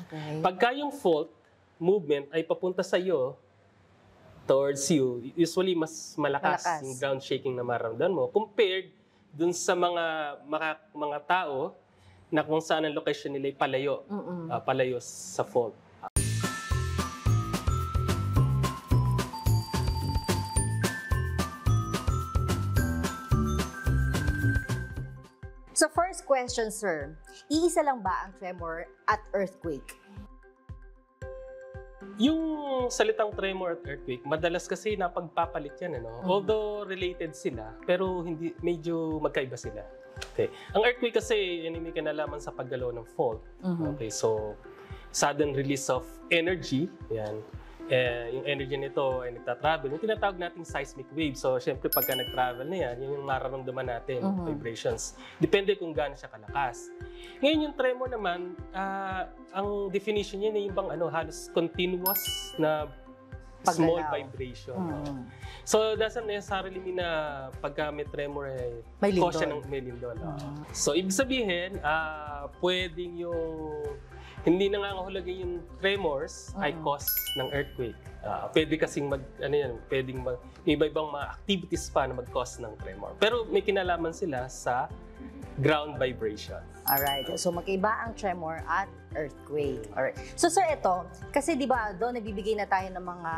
Okay. Pagka yung fault movement ay papunta sa iyo, towards you, usually mas malakas yung ground shaking na maramdaman mo compared dun sa mga tao na kung saan ang location nila ay palayo, palayo sa fault. So first question, sir, iisa lang ba ang tremor at earthquake? Yung salitang tremor at earthquake, madalas kasi napagpapalit yan, ano? Although related sila, pero hindi, medyo magkaiba sila. Okay. Ang earthquake kasi, yan may kinalaman sa paggalaw ng fault. Okay, so sudden release of energy, yan. Yung energy nito ay nagtatravel. Yung tinatawag nating seismic wave. So, syempre, pagka nag-travel na yan, yun yung mararamdaman natin, vibrations. Depende kung gaano siya kalakas. Ngayon, yung tremor naman, ang definition niya na yung bang halos continuous na small vibration. So, doesn't necessarily mean na pagka may tremor ay cause siya ng may lindol. So, ibig sabihin, pwedeng yung hindi nangangahulugan yung tremors ay cause ng earthquake. Pwede kasing pwedeng may iba-ibang mga activities pa na mag-cause ng tremor. Pero may kinalaman sila sa ground vibration. Alright. So magkaiba ang tremor at earthquake. Alright. So sir, ito, kasi di ba doon nagbibigay na tayo ng mga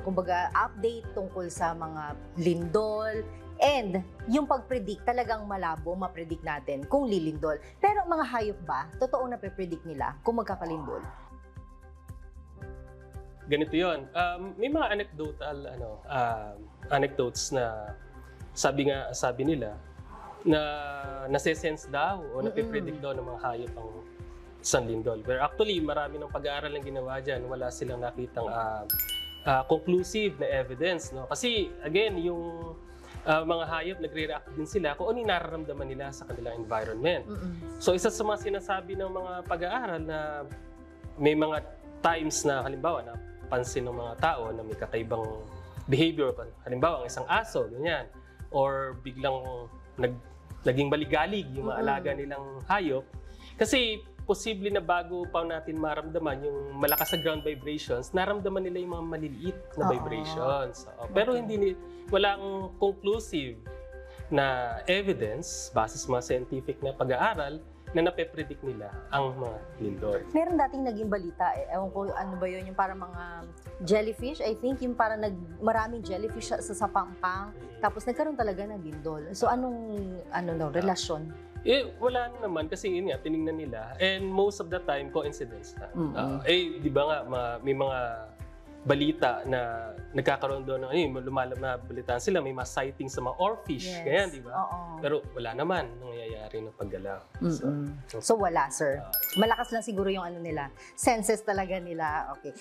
kumbaga update tungkol sa mga lindol. And yung pag-predict, talagang malabo, ma-predict natin kung lilindol. Pero mga hayop ba, totoo na pe-predict nila kung magkakalindol? Ganito yun. May mga anecdotes na sabi nila na nase-sense daw o nape-predict daw ng mga hayop ang isang lindol. Pero actually, marami ng pag-aaral ang ginawa dyan. Wala silang nakitang conclusive na evidence. No? Kasi, again, yung mga hayop, nagre-react din sila kung ano yung nararamdaman nila sa kanilang environment. So, isa sa mga sinasabi ng mga pag-aaral na may mga times na, halimbawa, na pansin ng mga tao na may kakaibang behavior. Halimbawa, ang isang aso, ganyan. Or biglang naging baligalig yung mga alaga nilang hayop. Kasi, posible na bago pa natin maramdaman yung malakas na ground vibrations, naramdaman nila yung mga maliliit na vibrations. Pero walang conclusive na evidence base sa mga scientific na pag-aaral na nape-predict nila ang mga lindol. Meron dating naging balita, ewan ko ano ba yun, yung parang mga jellyfish, I think yung parang maraming jellyfish sa Pampang, tapos nagkaroon talaga ng lindol. So anong relasyon? Wala naman kasi yun nga, tinignan nila. And most of the time, coincidence na. Di ba nga, may mga balita na nagkakaroon doon ng balitaan sila, may mga sightings sa mga oarfish, ganyan, di ba? Pero wala naman nangyayari ng paggalaw. So wala, sir. Malakas lang siguro yung nila. Senses talaga nila. Okay.